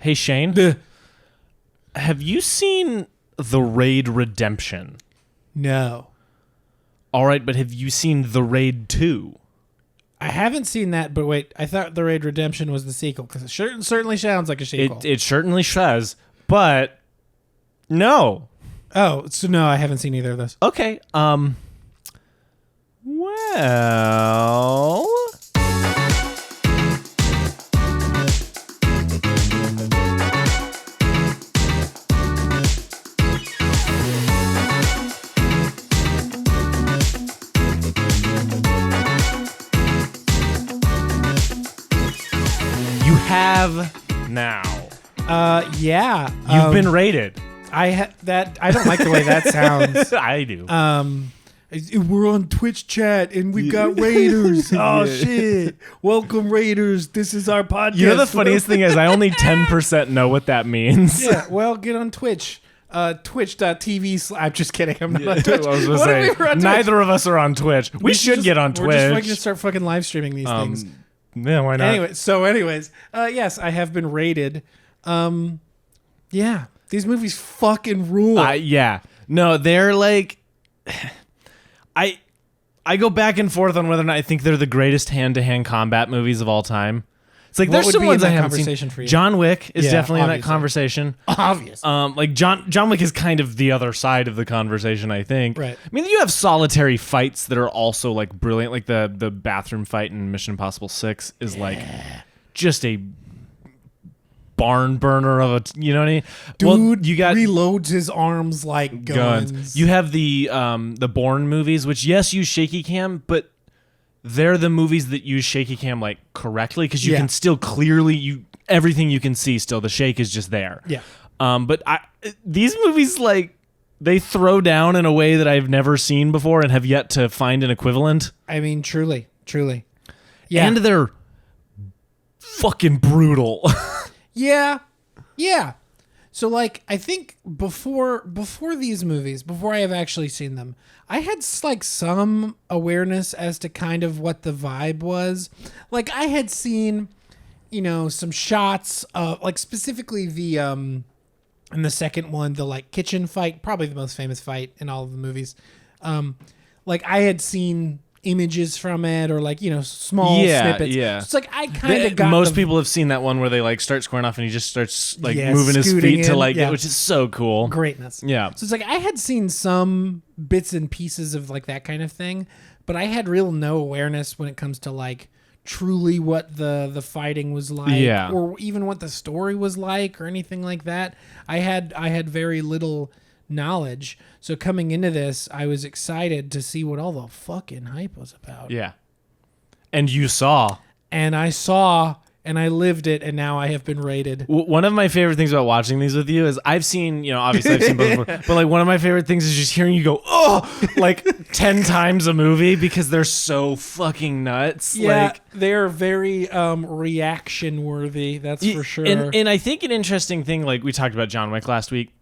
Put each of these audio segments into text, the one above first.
Hey, Shane. Have you seen The Raid Redemption? No. All right, but have you seen The Raid 2? I haven't seen that, but wait, I thought The Raid Redemption was the sequel, because it certainly sounds like a sequel. It certainly says, but no. Oh, so no, I haven't seen either of those. Okay, well... You have now. Yeah. You've been raided. I don't like the way that sounds. I do. We're on Twitch chat and we've got Raiders. Oh shit! Welcome Raiders. This is our podcast. You know the funniest thing is I only 10% know what that means. Yeah. Well, get on Twitch. Twitch.tv. I'm just kidding. I'm not on Twitch. I was gonna say, neither of us are on Twitch. We should get on Twitch. We're just going to start fucking live streaming these things. Yeah, why not? Anyways, yes, I have been rated. Yeah, these movies fucking rule. Yeah. No, they're like... I go back and forth on whether or not I think they're the greatest hand-to-hand combat movies of all time. It's like there's some ones I haven't seen. For you? John Wick is definitely obviously. in that conversation. Obvious. Like John Wick is kind of the other side of the conversation, I think. Right. I mean, you have solitary fights that are also like brilliant. Like the bathroom fight in Mission Impossible 6 is like just a barn burner of a, you know what I mean? Dude, you got reloads his arms like guns. You have the Bourne movies, which yes, use shaky cam, but they're the movies that use shaky cam like correctly because you can still clearly everything you can see still. The shake is just there. Yeah. But these movies like they throw down in a way that I've never seen before and have yet to find an equivalent. I mean, truly. Yeah. And they're fucking brutal. Yeah. So like I think before these movies, before I have actually seen them, I had like some awareness as to kind of what the vibe was. Like I had seen, some shots of like specifically the in the second one, the like kitchen fight, probably the most famous fight in all of the movies. Like I had seen images from it or like small snippets. So it's like I kind of got most people have seen that one where they like start squaring off and he just starts like moving his feet to like which is so cool. Greatness. Yeah. So it's like I had seen some bits and pieces of like that kind of thing, but I had no awareness when it comes to like truly what the fighting was like or even what the story was like or anything like that. I had very little knowledge. So coming into this, I was excited to see what all the fucking hype was about. Yeah. And you saw. And I saw, and I lived it, and now I have been rated. One of my favorite things about watching these with you is I've seen, obviously I've seen both, but like one of my favorite things is just hearing you go, oh, like 10 times a movie because they're so fucking nuts. Yeah, like, they're very reaction worthy, that's for sure. And I think an interesting thing, like we talked about John Wick last week.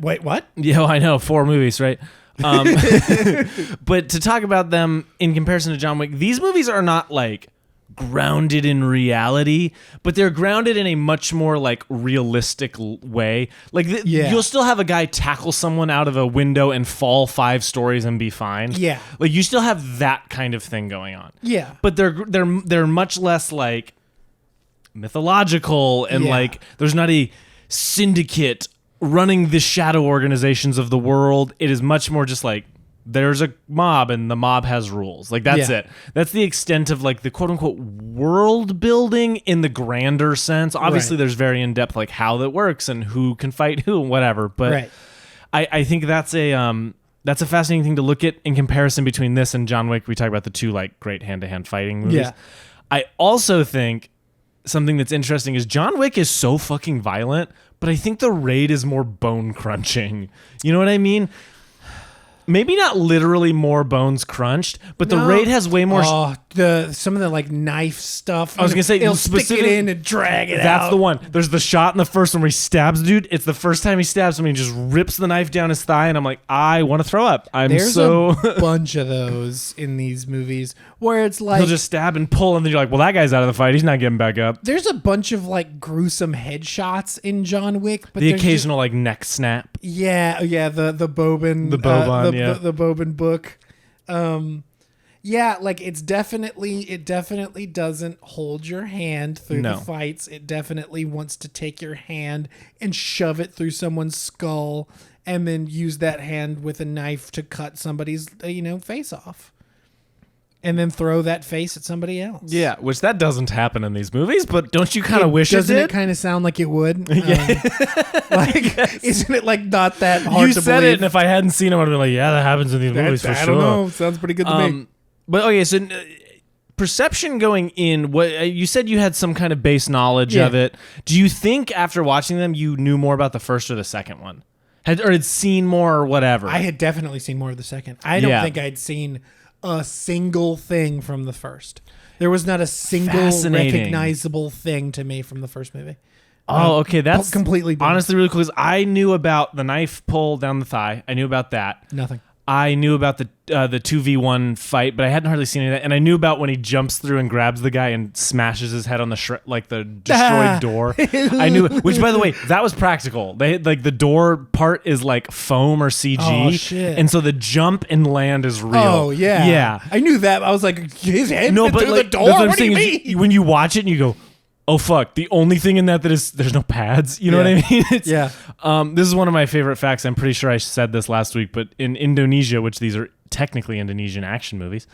Wait, what? Yeah, I know, 4 movies, right? But to talk about them in comparison to John Wick, these movies are not like grounded in reality, but they're grounded in a much more like realistic way. Like you'll still have a guy tackle someone out of a window and fall 5 stories and be fine. Yeah. Like you still have that kind of thing going on. Yeah. But they're much less like mythological and like there's not a syndicate running the shadow organizations of the world. It is much more just like there's a mob and the mob has rules. Like that's it. That's the extent of like the quote unquote world building in the grander sense. Obviously there's very in depth like how that works and who can fight who and whatever. But I think that's a fascinating thing to look at in comparison between this and John Wick. We talk about the 2 like great hand-to-hand fighting movies. Yeah. I also think something that's interesting is John Wick is so fucking violent, but I think The Raid is more bone crunching. You know what I mean? Maybe not literally more bones crunched, but The Raid has way more... Oh, some of the like knife stuff. I was gonna say, he'll stick it in and drag it out. That's the one. There's the shot in the first one where he stabs the dude. It's the first time he stabs him. He just rips the knife down his thigh, and I'm like, I want to throw up. There's a bunch of those in these movies where it's like he'll just stab and pull, and then you're like, well, that guy's out of the fight. He's not getting back up. There's a bunch of like gruesome headshots in John Wick, but the occasional like neck snap. Yeah, the Boban, the Boban book. Yeah, like it definitely doesn't hold your hand through the fights. It definitely wants to take your hand and shove it through someone's skull and then use that hand with a knife to cut somebody's, face off. And then throw that face at somebody else. Yeah, which that doesn't happen in these movies, but don't you kind of wish it did? Doesn't it kind of sound like it would? Yeah. Isn't it like not that hard you to said believe? it, and if I hadn't seen it, I would have been like, yeah, that happens in these movies for sure. I don't know. Sounds pretty good to me. But okay, so perception going in, what you said you had some kind of base knowledge of it. Do you think after watching them you knew more about the first or the second one? Had seen more or whatever? I had definitely seen more of the second. I don't think I'd seen a single thing from the first. There was not a single recognizable thing to me from the first movie. Oh, okay. That's completely different. Honestly really cool because I knew about the knife pull down the thigh. I knew about that. Nothing. I knew about the 2v1 fight, but I hadn't hardly seen any of that. And I knew about when he jumps through and grabs the guy and smashes his head on the destroyed door. I knew it. Which, by the way, that was practical. They like the door part is like foam or CG. Oh, shit. And so the jump and land is real. Oh, yeah. Yeah. I knew that. I was like, his head no, went but through like, the door? What do you mean? When you watch it and you go, oh fuck! The only thing in that is there's no pads. You know what I mean? This is one of my favorite facts. I'm pretty sure I said this last week, but in Indonesia, which these are technically Indonesian action movies.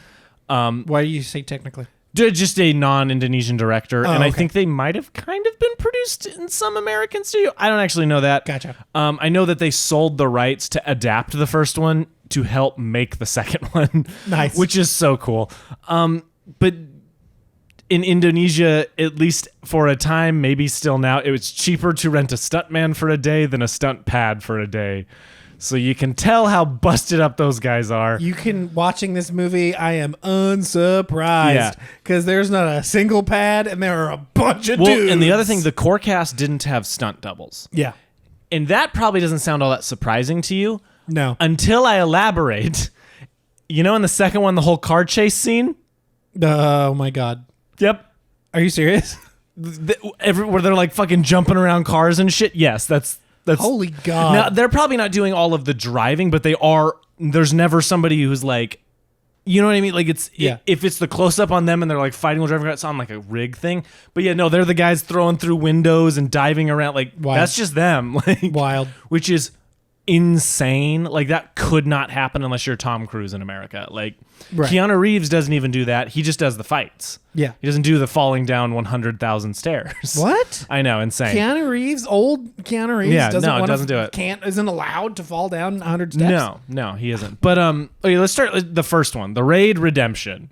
Why do you say technically? Just a non-Indonesian director, and okay. I think they might have kind of been produced in some American studio. I don't actually know that. Gotcha. I know that they sold the rights to adapt the first one to help make the second one. Nice, which is so cool. But in Indonesia, at least for a time, maybe still now, it was cheaper to rent a stuntman for a day than a stunt pad for a day. So you can tell how busted up those guys are. Watching this movie, I am unsurprised because there's not a single pad and there are a bunch of dudes. And the other thing, the core cast didn't have stunt doubles. Yeah. And that probably doesn't sound all that surprising to you. No. Until I elaborate. You know in the second one, the whole car chase scene? Oh my God. Yep. Are you serious? Where they're like fucking jumping around cars and shit. Yes, that's holy God. Now they're probably not doing all of the driving, but they are. There's never somebody who's like, you know what I mean? Like if it's the close up on them and they're like fighting while driving, it's on like a rig thing. But yeah, no, they're the guys throwing through windows and diving around. Like that's just them. Like wild, which is insane. Like that could not happen unless you're Tom Cruise in America. Like Keanu Reeves doesn't even do that. He just does the fights. Yeah. He doesn't do the falling down 100,000 stairs. What? I know, insane. Old Keanu Reeves doesn't do it. Isn't allowed to fall down 100 steps. No, he isn't. But okay, let's start with the first one, The Raid Redemption.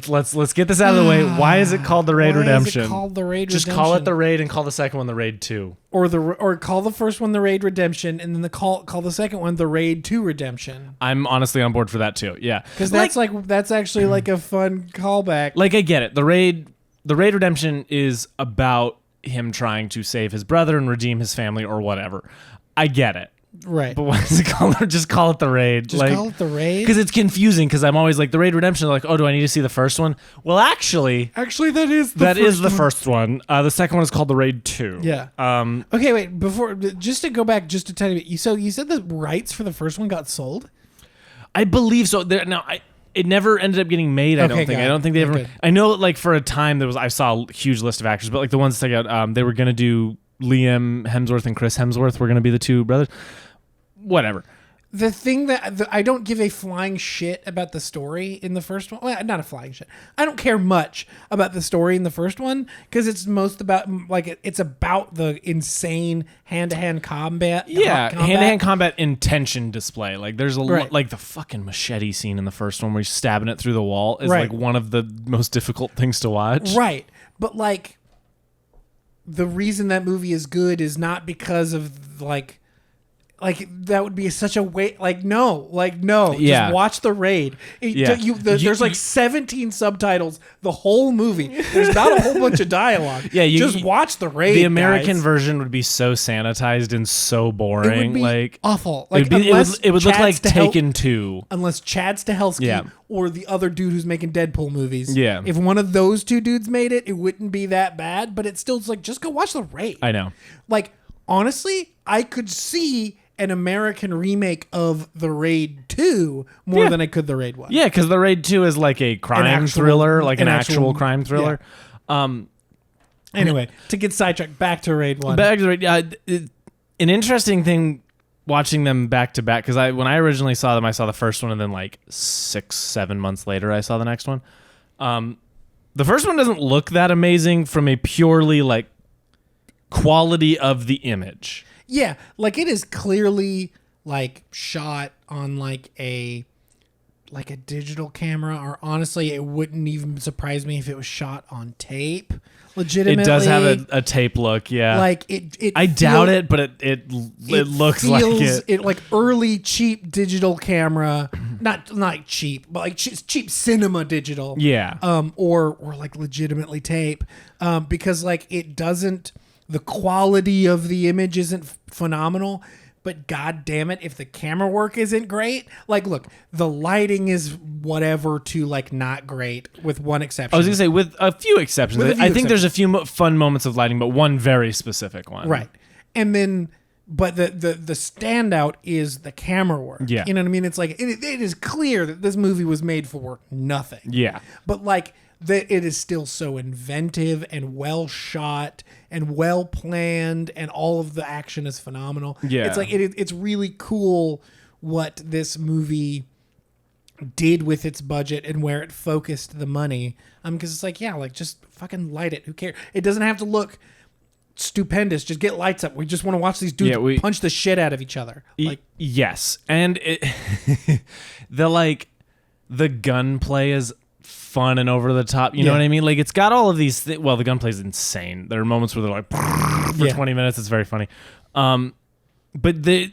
Let's get this out of the way. Why is it called The Raid Redemption? Is it called The Raid Just Redemption? call it The Raid and call the second one The Raid 2. Or call the first one The Raid Redemption and then call the second one The Raid 2 Redemption. I'm honestly on board for that too. Yeah. Cuz that's actually like a fun callback. Like I get it. The Raid Redemption is about him trying to save his brother and redeem his family or whatever. I get it. Right. But why is it called? Just call it The Raid. Just call it The Raid? Because it's confusing because I'm always like, The Raid Redemption, like, oh, do I need to see the first one? Well, actually, that is the first one. The second one is called The Raid 2. Yeah. Okay, wait, before, just to go back just a tiny bit. You said the rights for the first one got sold? I believe so. It never ended up getting made, I don't think. I don't think they ever... Good. I know, like, for a time, I saw a huge list of actors, but, like, the ones that stuck out, they were going to do Liam Hemsworth and Chris Hemsworth were going to be the two brothers. Whatever. The thing that I don't give a flying shit about the story in the first one. Well, not a flying shit. I don't care much about the story in the first one because it's most about it's about the insane hand-to-hand combat. Yeah, hand-to-hand combat intention display. Like there's like the fucking machete scene in the first one where he's stabbing it through the wall is like one of the most difficult things to watch. Right, but like the reason that movie is good is not because of like like that would be such a wait. Like no. Yeah. Just watch The Raid. There's like 17 subtitles the whole movie. There's not a whole bunch of dialogue. Yeah, just watch The Raid. The American guys. version would be so sanitized and so boring. It would be like awful. Like it would look like Taken 2. Unless Chad Stahelski or the other dude who's making Deadpool movies. Yeah. If one of those two dudes made it, it wouldn't be that bad. But it's still like just go watch The Raid. I know. Like honestly, I could see an American remake of The Raid 2 more than I could The Raid 1. Yeah, because The Raid 2 is like a crime thriller, like an actual crime thriller. Yeah. Anyway, to get sidetracked, back to Raid 1. Back to Raid, an interesting thing watching them back to back, because when I originally saw them, I saw the first one, and then like 6-7 months later, I saw the next one. The first one doesn't look that amazing from a purely like quality of the image. Yeah, like it is clearly like shot on like a digital camera, or honestly, it wouldn't even surprise me if it was shot on tape. Legitimately, it does have a tape look. Yeah, like it. I doubt it, but it looks like it. It like early cheap digital camera, not cheap, but like cheap cinema digital. Yeah. Or like legitimately tape, because like it doesn't. The quality of the image isn't phenomenal, but god damn it, if the camera work isn't great, like look, the lighting is whatever to like not great, with one exception. I was gonna say with a few exceptions. I think there's a few fun moments of lighting, but one very specific one. Right, and then. But the standout is the camera work. Yeah. You know what I mean? It's like it is clear that this movie was made for nothing. Yeah. But like that it is still so inventive and well shot and well planned, and all of the action is phenomenal. Yeah. It's like it's really cool what this movie did with its budget and where it focused the money. Because it's like, yeah, like just fucking light it. Who cares? It doesn't have to look stupendous. Just get lights up. We just want to watch these dudes punch the shit out of each other. Like yes, and the gunplay is fun and over the top. You know what I mean? Like it's got all of these. Well, the gunplay is insane. There are moments where they're like for 20 minutes. It's very funny. But the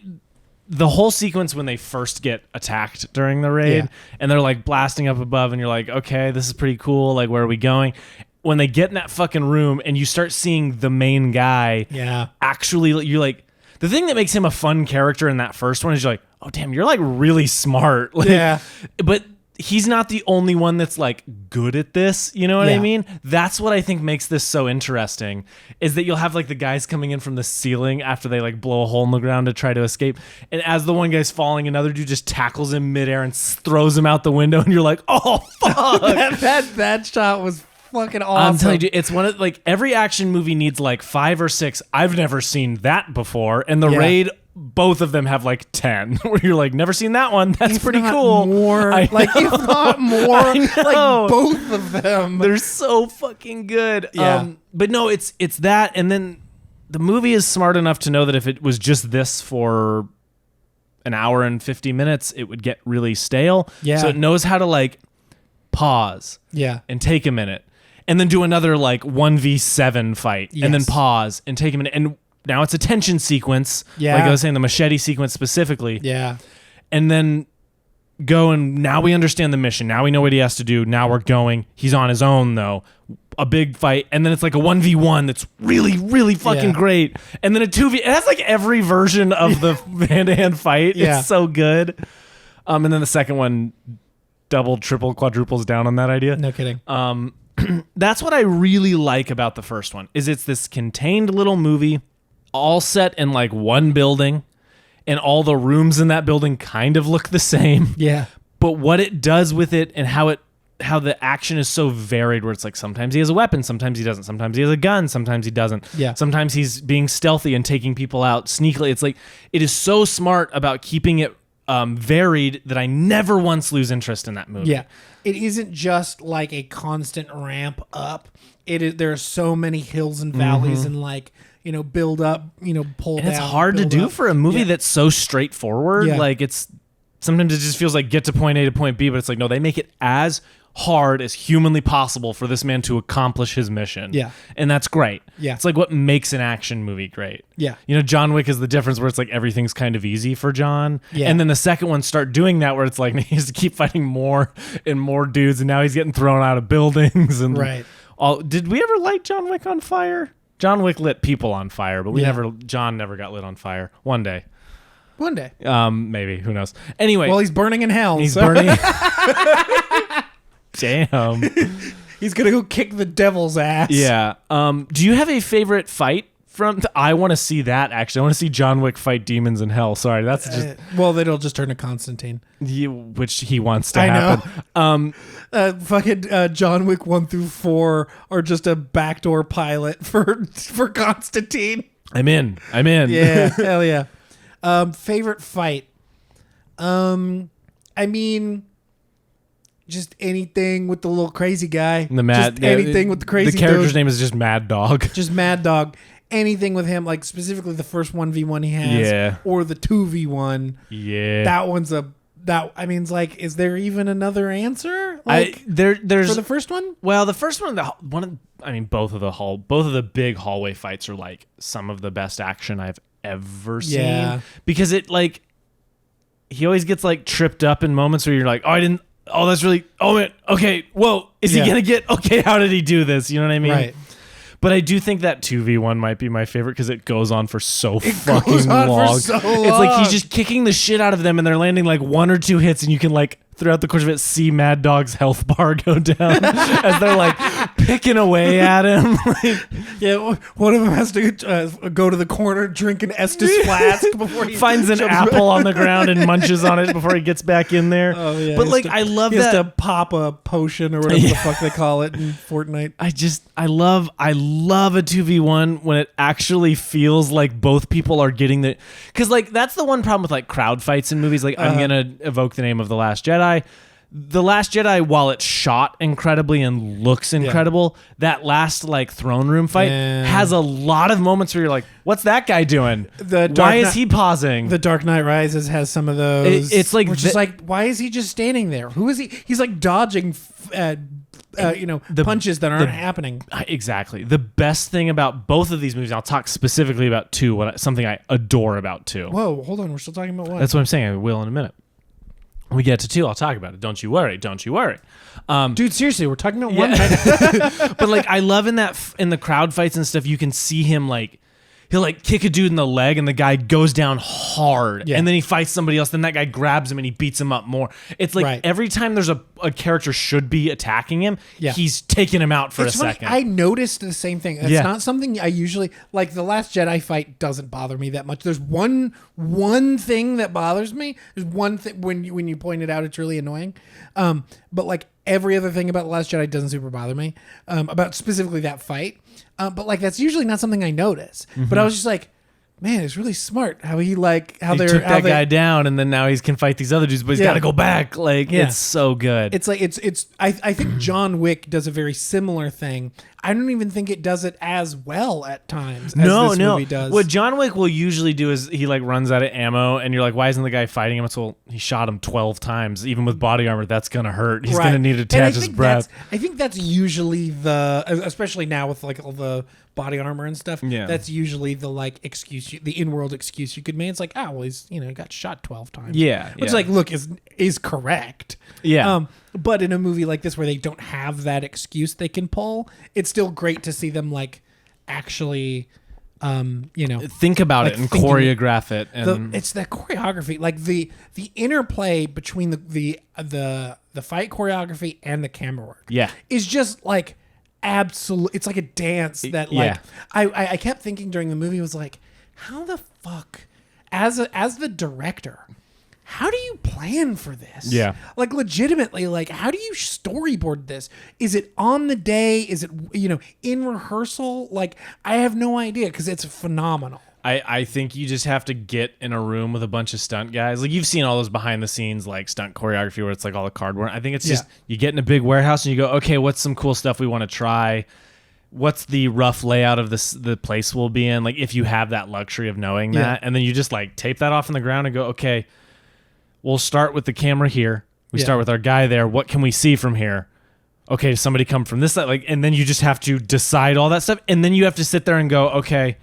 whole sequence when they first get attacked during the raid and they're like blasting up above, and you're like, okay, this is pretty cool. Like, where are we going? When they get in that fucking room and you start seeing the main guy, actually, you're like, the thing that makes him a fun character in that first one is you're like, oh damn, you're like really smart. Like, but he's not the only one that's like good at this. You know what I mean? That's what I think makes this so interesting, is that you'll have like the guys coming in from the ceiling after they like blow a hole in the ground to try to escape. And as the one guy's falling, another dude just tackles him midair and throws him out the window. And you're like, oh fuck. that shot was fucking awesome. I'm telling you, it's one of like every action movie needs like 5 or 6. I've never seen that before. And the Raid, both of them have like 10. Where you're like, never seen that one. That's if pretty not cool. More, like if not more, like both of them. They're so fucking good. Yeah. But no, it's that, and then the movie is smart enough to know that if it was just this for an hour and 50 minutes, it would get really stale. Yeah. So it knows how to like pause. And take a minute. And then do another like 1v7 fight, and then pause and take a minute. And now it's a tension sequence. Yeah. Like I was saying, the machete sequence specifically. Yeah. And then go, and now we understand the mission. Now we know what he has to do. Now we're going. He's on his own though. A big fight. And then it's like a 1v1 that's really, really fucking great. And then a 2v. It has like every version of the hand-to-hand fight. Yeah. It's so good. And then the second one double, triple, quadruples down on that idea. No kidding. That's what I really like about the first one, is it's this contained little movie all set in like one building, and all the rooms in that building kind of look the same. Yeah. But what it does with it, and how the action is so varied, where it's like sometimes he has a weapon, sometimes he doesn't, sometimes he has a gun, sometimes he doesn't. Yeah. Sometimes he's being stealthy and taking people out sneakily. It's like, it is so smart about keeping it varied that I never once lose interest in that movie. Yeah. It isn't just like a constant ramp up. There are so many hills and valleys and like, build up, pull down. And it's hard to do for a movie that's so straightforward. Yeah. Like sometimes it just feels like get to point A to point B, but it's like, no, they make it as hard as humanly possible for this man to accomplish his mission. Yeah. And that's great. Yeah. It's like what makes an action movie great. Yeah. You know, John Wick is the difference where it's like everything's kind of easy for John. Yeah. And then the second one start doing that where it's like he has to keep fighting more and more dudes, and now he's getting thrown out of buildings and Right. Did we ever light John Wick on fire? John Wick lit people on fire, but John never got lit on fire. One day. Maybe, who knows. Anyway. Well, he's burning in hell. He's so. burning. Damn. He's gonna go kick the devil's ass. Yeah. Do you have a favorite fight from? I want to see that. Actually, I want to see John Wick fight demons in hell. Sorry, that's just well, then it'll just turn to Constantine, which he wants to I happen. know. Fucking John Wick 1 through 4 are just a backdoor pilot for Constantine. I'm in. Yeah, hell yeah. Favorite fight. I mean, just anything with the little crazy guy. Anything with the crazy. The character's dude. name is just Mad Dog. Just Mad Dog. Anything with him, like specifically the first 1v1 he has, or the 2v1. Yeah, that one's I mean, it's like, is there even another answer? Like, there's for the first one. Well, the first one, both of the big hallway fights are like some of the best action I've ever seen. Yeah, because it like he always gets like tripped up in moments where you're like, that's really, man, okay, whoa, is he gonna get, okay, how did he do this? You know what I mean? Right. But I do think that 2v1 might be my favorite because it goes on for so fucking long. It's like he's just kicking the shit out of them and they're landing like 1 or 2 hits, and you can like throughout the course of it see Mad Dog's health bar go down as they're like picking away at him. Yeah, one of them has to go to the corner, drink an Estus flask before he finds an apple on the ground and munches on it before he gets back in there. Oh yeah, but like I love he that. He has to pop a potion or whatever the fuck they call it in Fortnite. I love a 2v1 when it actually feels like both people are getting the, because like that's the one problem with like crowd fights in movies. Like I'm gonna evoke the name of The Last Jedi. The Last Jedi, while it's shot incredibly and looks incredible, that last like throne room fight has a lot of moments where you're like, "What's that guy doing? Why is he pausing?" The Dark Knight Rises has some of those. It's like just like, why is he just standing there? Who is he? He's like dodging, punches that aren't happening. Exactly. The best thing about both of these movies, I'll talk specifically about 2. Something I adore about 2. Whoa, hold on, we're still talking about 1. That's what I'm saying. I will in a minute. When we get to 2, I'll talk about it. Don't you worry. Don't you worry. Dude, seriously, we're talking about 1. But like, I love in the crowd fights and stuff, you can see him like, he'll like kick a dude in the leg and the guy goes down hard. Yeah. And then he fights somebody else. Then that guy grabs him and he beats him up more. It's like every time there's a character should be attacking him, he's taking him out for a second. I noticed the same thing. It's not something I usually, like the Last Jedi fight doesn't bother me that much. There's one thing that bothers me. There's one thing when you point it out, it's really annoying. But like every other thing about The Last Jedi doesn't super bother me. About specifically that fight. But like that's usually not something I notice. Mm-hmm. But I was just like, man, it's really smart how he took that guy down, and then now he can fight these other dudes, but he's got to go back. Like it's so good. It's like I think John Wick does a very similar thing. I don't even think it does it as well at times. As this movie does. What John Wick will usually do is he like runs out of ammo, and you're like, why isn't the guy fighting him? It's well, he shot him 12 times. Even with body armor, that's gonna hurt. He's gonna need to attach his breath. I think that's usually especially now with like all the body armor and stuff. Yeah, that's usually the like excuse, the in-world excuse you could make. It's like, well, he's got shot 12 times. Yeah, which like look is correct. Yeah. But in a movie like this where they don't have that excuse they can pull, it's still great to see them like actually, think about it and choreograph it. And it's the choreography, like the interplay between the fight choreography and the camera work. Yeah, is just like absolute. It's like a dance that like I kept thinking during the movie was like, how the fuck as the director, how do you plan for this? Yeah. Like legitimately, like how do you storyboard this? Is it on the day? Is it, in rehearsal? Like I have no idea because it's phenomenal. I think you just have to get in a room with a bunch of stunt guys. Like you've seen all those behind the scenes like stunt choreography where it's like all the cardboard. I think it's just you get in a big warehouse and you go, okay, what's some cool stuff we want to try? What's the rough layout of the place we'll be in? Like if you have that luxury of knowing that, and then you just like tape that off on the ground and go, okay, we'll start with the camera here. We start with our guy there. What can we see from here? okay, does somebody come from this side? Like, and then you just have to decide all that stuff. And then you have to sit there and go, okay,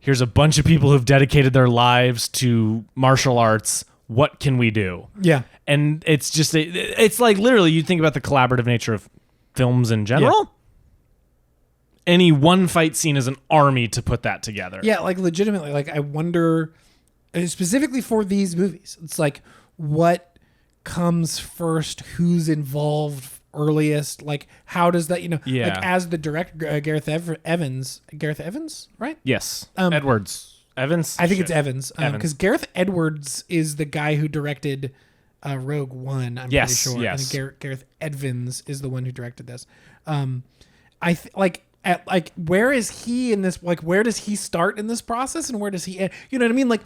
here's a bunch of people who've dedicated their lives to martial arts. What can we do? Yeah. And it's just, it's like literally you think about the collaborative nature of films in general. Yeah. Any one fight scene is an army to put that together. Yeah, like legitimately, like I wonder, specifically for these movies, it's like what comes first, who's involved earliest, like how does that, yeah. like as the director, Gareth Evans, right? Yes. Edwards. Evans? I think it's Evans. Because Gareth Edwards is the guy who directed Rogue One, I'm pretty sure. Yes. And Gareth Evans is the one who directed this. Where is he in this? Like, where does he start in this process, and where does he end? You know what I mean? Like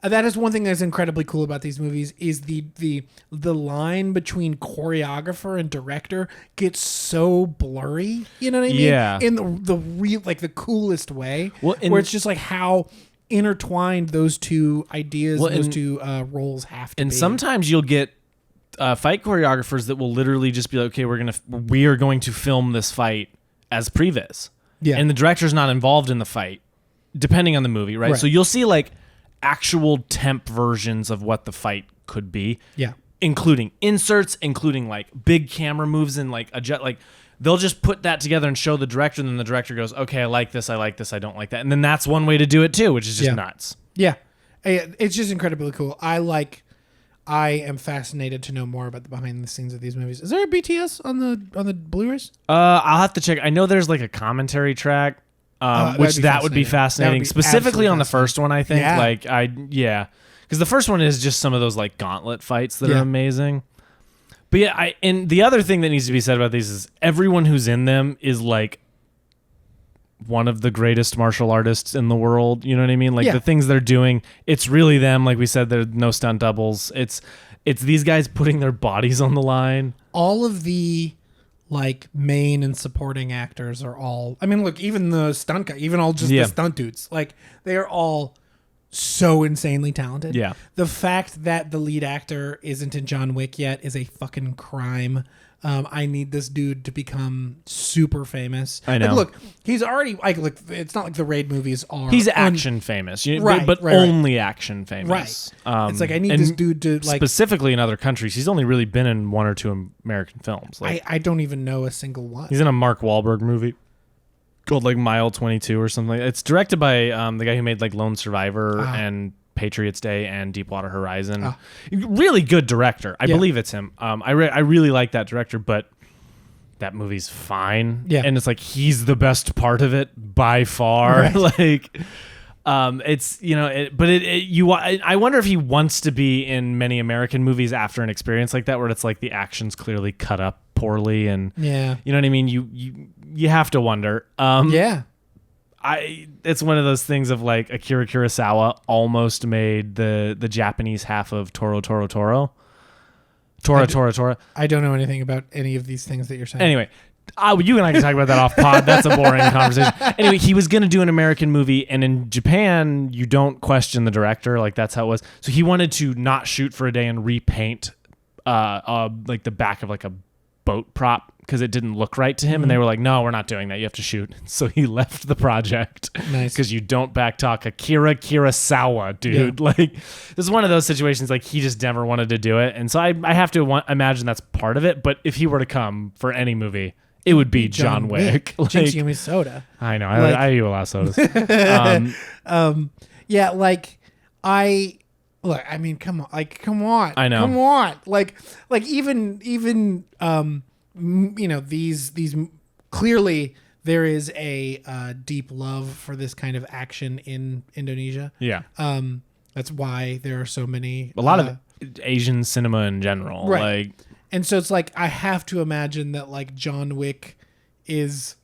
that is one thing that's incredibly cool about these movies is the line between choreographer and director gets so blurry. You know what I mean? Yeah. In the real, like the coolest way, where it's just like how intertwined those two ideas, those two roles have to be. And sometimes you'll get fight choreographers that will literally just be like, okay, we are going to film this fight as previs. Yeah. And the director's not involved in the fight, depending on the movie, right? So you'll see like actual temp versions of what the fight could be. Yeah. Including inserts, including like big camera moves and like a jet, like they'll just put that together and show the director, and then the director goes, okay, I like this, I don't like that. And then that's one way to do it too, which is just nuts. Yeah. It's just incredibly cool. I am fascinated to know more about the behind the scenes of these movies. Is there a BTS on the Blu-rays? I'll have to check. I know there's like a commentary track, which would be fascinating. Specifically on the first one, I think. Yeah. Because the first one is just some of those like gauntlet fights that are amazing. But yeah, and the other thing that needs to be said about these is everyone who's in them is like one of the greatest martial artists in the world. You know what I mean? Like the things they're doing, it's really them. Like we said, there's no stunt doubles. It's these guys putting their bodies on the line. All of the like main and supporting actors are all, I mean, look, even the stunt guy, even all just the stunt dudes, like they are all so insanely talented. Yeah. The fact that the lead actor isn't in John Wick yet is a fucking crime. I need this dude to become super famous. I know. Like, look, he's already like. Look, it's not like the Raid movies are. He's action famous, but only action famous. Right. It's like I need this dude to like. Specifically in other countries, he's only really been in one or two American films. Like, I don't even know a single one. He's in a Mark Wahlberg movie called like Mile 22 or something. It's directed by the guy who made like Lone Survivor and Patriots Day and Deepwater Horizon. Really good director. I believe it's him. I really like that director, but that movie's fine. Yeah. And it's like he's the best part of it by far. Right. Like it's, I wonder if he wants to be in many American movies after an experience like that where it's like the action's clearly cut up poorly and you know what I mean? You have to wonder. It's one of those things of like Akira Kurosawa almost made the Japanese half of Tora. I don't know anything about any of these things that you're saying. Anyway, you and I can talk about that off pod. That's a boring conversation. Anyway, he was going to do an American movie, and in Japan, you don't question the director. Like that's how it was. So he wanted to not shoot for a day and repaint like the back of like a boat prop because it didn't look right to him, and they were like, no, we're not doing that, you have to shoot. So he left the project. Nice. Because you don't backtalk Akira Kurosawa, dude. Like this is one of those situations like he just never wanted to do it, and so I have to imagine that's part of it. But if he were to come for any movie, it would be John Wick. Like, Jinx, give me soda. I know. I eat a lot of sodas. Yeah, like look, I mean, come on. I know. Come on. Like even these clearly there is a deep love for this kind of action in Indonesia. Yeah. That's why there are so many. A lot of Asian cinema in general. Right. Like, and so it's like I have to imagine that like John Wick is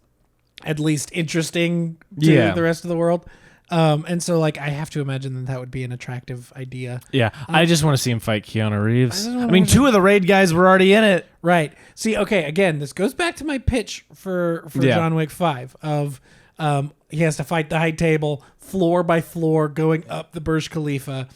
at least interesting to the rest of the world. And so like I have to imagine that would be an attractive idea. Yeah. I just want to see him fight Keanu Reeves. I mean, two of the Raid guys were already in it. Right. See, okay, again, this goes back to my pitch for John Wick 5 of he has to fight the high table floor by floor going up the Burj Khalifa.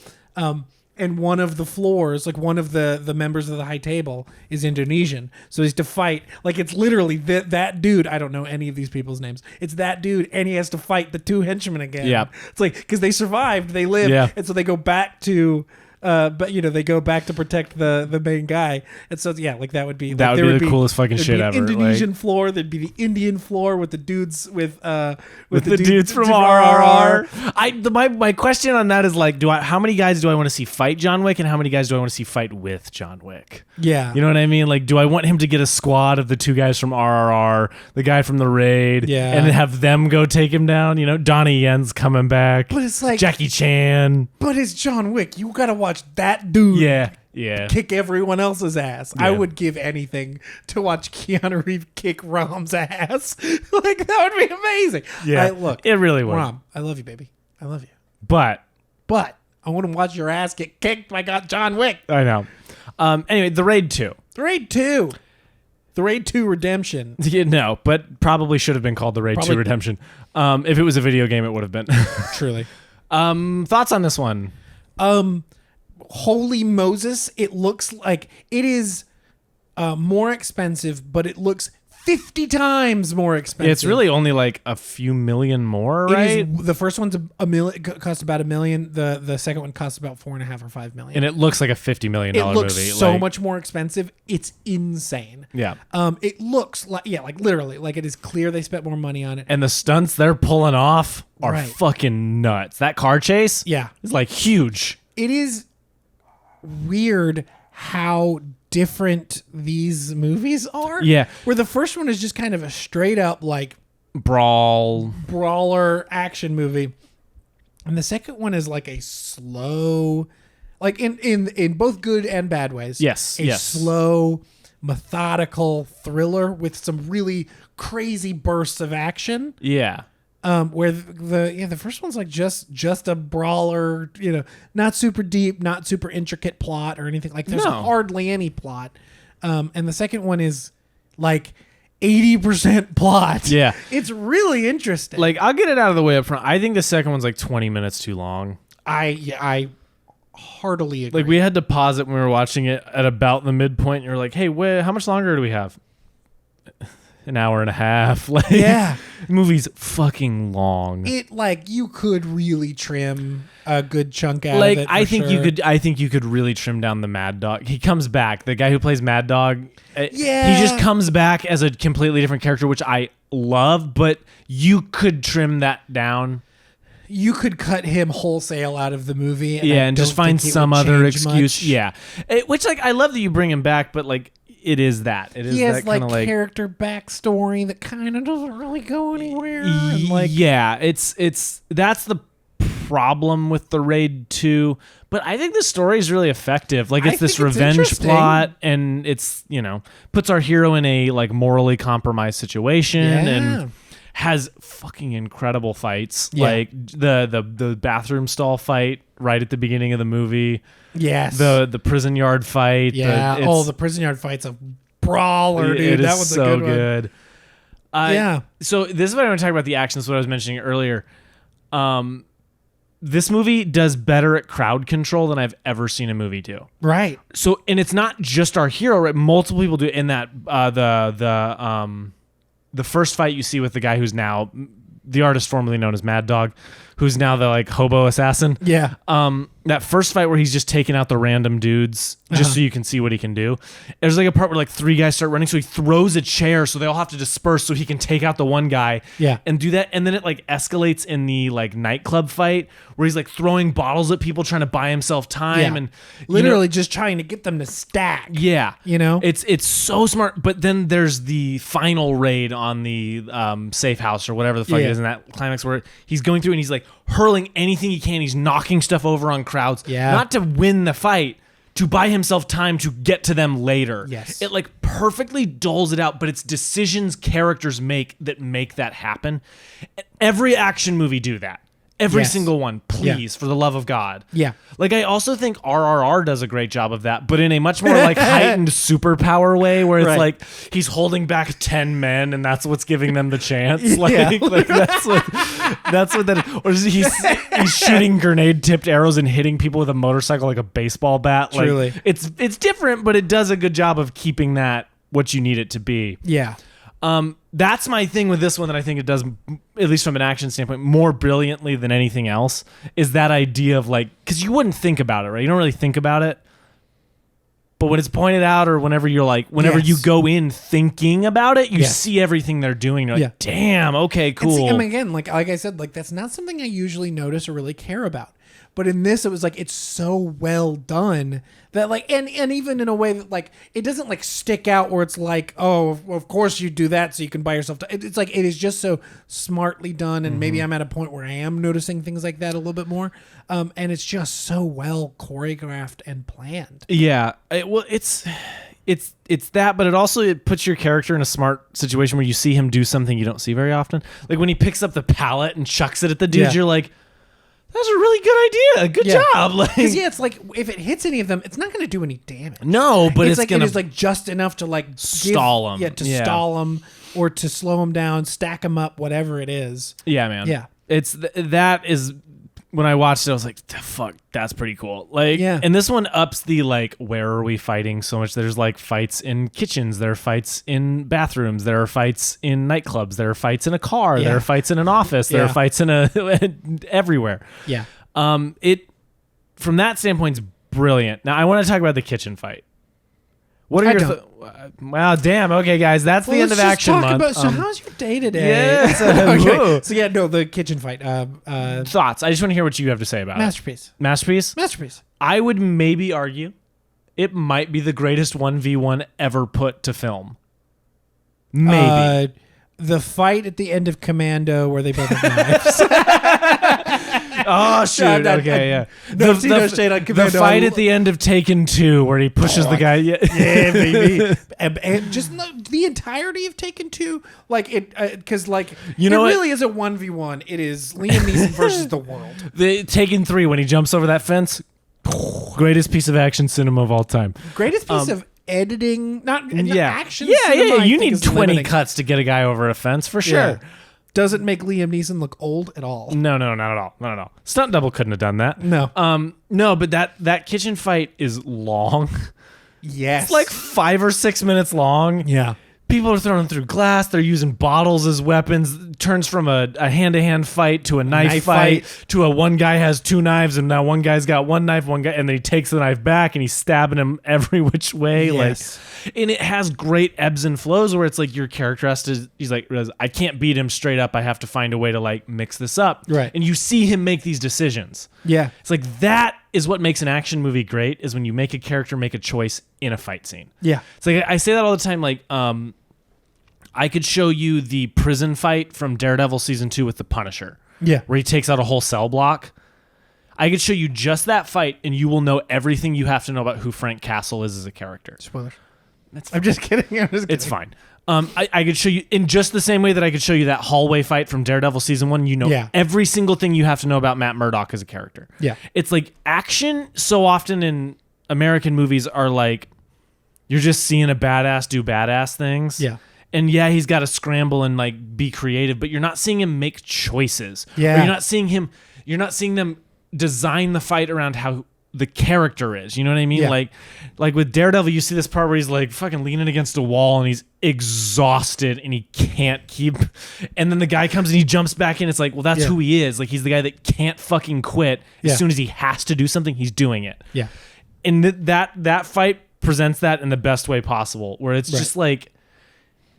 and one of the floors, like one of the members of the high table, is Indonesian. So he's to fight. Like it's literally that dude. I don't know any of these people's names. It's that dude, and he has to fight the two henchmen again. Yeah. It's like because they survived, they lived, and so they go back to. But they go back to protect the main guy, and so like that would be the coolest fucking shit ever. Indonesian floor, there'd be the Indian floor with the dudes with the dudes from RRR. My question on that is like, how many guys do I want to see fight John Wick, and how many guys do I want to see fight with John Wick? Yeah, you know what I mean. Like, do I want him to get a squad of the two guys from RRR, the guy from the raid, and then have them go take him down? Donnie Yen's coming back, but it's like Jackie Chan. But it's John Wick. You gotta watch that dude kick everyone else's ass. I would give anything to watch Keanu Reeves kick Rom's ass. Like that would be amazing. Yeah, look, it really would. Rom, I love you, baby. I love you. But I want to watch your ass get kicked by John Wick. I know. Anyway, The Raid 2. The Raid 2. The Raid 2 Redemption. No, but probably should have been called The Raid 2 Redemption. If it was a video game, it would have been. Truly. Thoughts on this one? Holy Moses, it looks like it is more expensive, but it looks 50 times more expensive. It's really only like a few million more, right? The first one's a million, cost about $1 million. The second one costs about $4.5 or $5 million. And it looks like a $50 million movie. It looks so much more expensive. It's insane. Yeah. It looks like literally, like it is clear they spent more money on it. And the stunts they're pulling off are fucking nuts. That car chase, is like huge. It is weird how different these movies are. Yeah. Where the first one is just kind of a straight up like brawler action movie. And the second one is like a slow, like in both good and bad ways. Yes. Slow, methodical thriller with some really crazy bursts of action. Yeah. Where the first one's like just a brawler, not super deep, not super intricate plot or anything. Like there's hardly any plot. And the second one is like 80% plot. Yeah. It's really interesting. Like, I'll get it out of the way up front. I think the second one's like 20 minutes too long. I heartily agree. Like, we had to pause it when we were watching it at about the midpoint. And you're like, hey, how much longer do we have? An hour and a half. Like, the movie's fucking long. It you could really trim a good chunk out of it. I think you could really trim down the Mad Dog. He comes back. The guy who plays Mad Dog. He just comes back as a completely different character, which I love. But you could trim that down. You could cut him wholesale out of the movie. And just find some other excuse. Much. Yeah, which I love that you bring him back, but it is that. It is he has that character backstory that kind of doesn't really go anywhere. It's that's the problem with the Raid 2. But I think the story is really effective. Like it's this revenge plot, and it's puts our hero in a morally compromised situation, and has fucking incredible fights. Yeah. Like the bathroom stall fight right at the beginning of the movie. Yes. The prison yard fight. Yeah. The prison yard fight's a brawler, dude. That was so a good one. So this is what I want to talk about, the action. This is what I was mentioning earlier. This movie does better at crowd control than I've ever seen a movie do. Right. So, and it's not just our hero, right? Multiple people do it. In that the first fight you see with the guy who's now the artist formerly known as Mad Dog, who's now the hobo assassin. Yeah. That first fight where he's just taking out the random dudes just so you can see what he can do. There's a part where 3 guys start running, so he throws a chair so they all have to disperse so he can take out the one guy. Yeah. And do that, and then it escalates in the nightclub fight where he's throwing bottles at people trying to buy himself time and literally just trying to get them to stack. Yeah. It's so smart. But then there's the final raid on the safe house or whatever the fuck it is in that climax where he's going through and he's hurling anything he can. He's knocking stuff over on crowds. Yeah. Not to win the fight, to buy himself time to get to them later. Yes. It perfectly doles it out, but it's decisions characters make that happen. Every action movie do that. Every Yes. single one, please, for the love of God. Yeah. Like, I also think RRR does a great job of that, but in a much more like heightened superpower way, where it's Right. like he's holding back 10 men, and that's what's giving them the chance. Like, Yeah. like that's what that is. Or he's shooting grenade tipped arrows and hitting people with a motorcycle like a baseball bat. Like, Truly. it's different, but it does a good job of keeping that what you need it to be. Yeah. That's my thing with this one that I think it does, at least from an action standpoint, more brilliantly than anything else, is that idea of like, because you wouldn't think about it, right? You don't really think about it. But when it's pointed out, or whenever Yes. you go in thinking about it, you Yes. see everything they're doing. You're like, Yeah. damn, okay, And cool. see, I mean, again, like I said, like that's not something I usually notice or really care about. But in this, it was like it's so well done that like, and even in a way that like it doesn't like stick out where it's like, oh, of course you do that so you can buy yourself. It's like it is just so smartly done, and maybe I'm at a point where I am noticing things like that a little bit more. And it's just so well choreographed and planned. Yeah, it's that, but it puts your character in a smart situation where you see him do something you don't see very often. Like when he picks up the pallet and chucks it at the dudes, Yeah. you're like, that's a really good idea. Good Yeah. job. Like, Because it's like if it hits any of them, it's not going to do any damage. no, but it's like gonna it is like just enough to like stall 'em. Yeah, to Yeah. stall them or to slow them down, stack them up, whatever it is. yeah, man. Yeah. It's that is when I watched it, I was like, fuck, that's pretty cool. Like, Yeah. and this one ups the like, where are we fighting so much? There's like fights in kitchens, there are fights in bathrooms, there are fights in nightclubs, there are fights in a car, Yeah. there are fights in an office, there Yeah. are fights in everywhere. Yeah. It from that standpoint is brilliant. Now I want to talk about the kitchen fight. What are I your wow, damn. Okay, guys, that's the end of action month. So how's your day today? yes, Okay. whoa. So yeah, no, the kitchen fight. Thoughts. I just want to hear what you have to say about Masterpiece. it. Masterpiece. Masterpiece. I would maybe argue it might be the greatest 1v1 ever put to film. Maybe. The fight at the end of Commando where they both have knives. Oh shoot! Okay, yeah. No, see no shade on the Commando. fight at the end of Taken 2 where he pushes the guy. Yeah, Yeah, baby. and just the entirety of Taken 2, like it, because like You know it what? really is a 1v1. It is Liam Neeson versus the world. the Taken 3 when he jumps over that fence. Greatest piece of action cinema of all time. Greatest piece of editing, not action. Yeah, cinema, I You think need is 20 20 cuts to get a guy over a fence for sure. Yeah. Doesn't make Liam Neeson look old at all. No, not at all. Not at all. Stunt double couldn't have done that. No. No, but that kitchen fight is long. Yes. It's like 5 or 6 minutes long. yeah. People are throwing through glass. They're using bottles as weapons. Turns from a hand-to-hand fight to a knife fight to a one guy has 2 knives and now one guy's got 1 knife, one guy, and then he takes the knife back and he's stabbing him every which way. Yes. Like, and it has great ebbs and flows where it's like your character has to. He's like, I can't beat him straight up. I have to find a way to like mix this up. Right. And you see him make these decisions. Yeah. It's like that is what makes an action movie great. Is when you make a character make a choice in a fight scene. Yeah. It's like I say that all the time. Like, I could show you the prison fight from Daredevil season 2 with the Punisher. Yeah. Where he takes out a whole cell block. I could show you just that fight, and you will know everything you have to know about who Frank Castle is as a character. Spoilers. I'm just kidding. It's fine. I could show you in just the same way that I could show you that hallway fight from Daredevil season 1. You know every single thing you have to know about Matt Murdock as a character. Yeah. It's like action so often in American movies are like you're just seeing a badass do badass things. Yeah. And yeah, he's got to scramble and like be creative, but you're not seeing him make choices. Yeah. Or you're not seeing them design the fight around how the character is. You know what I mean? Yeah. Like with Daredevil, you see this part where he's like fucking leaning against a wall and he's exhausted and he can't keep. And then the guy comes and he jumps back in. It's like, well, that's who he is. Like he's the guy that can't fucking quit. Yeah. As soon as he has to do something, he's doing it. Yeah. And that fight presents that in the best way possible, where it's just like,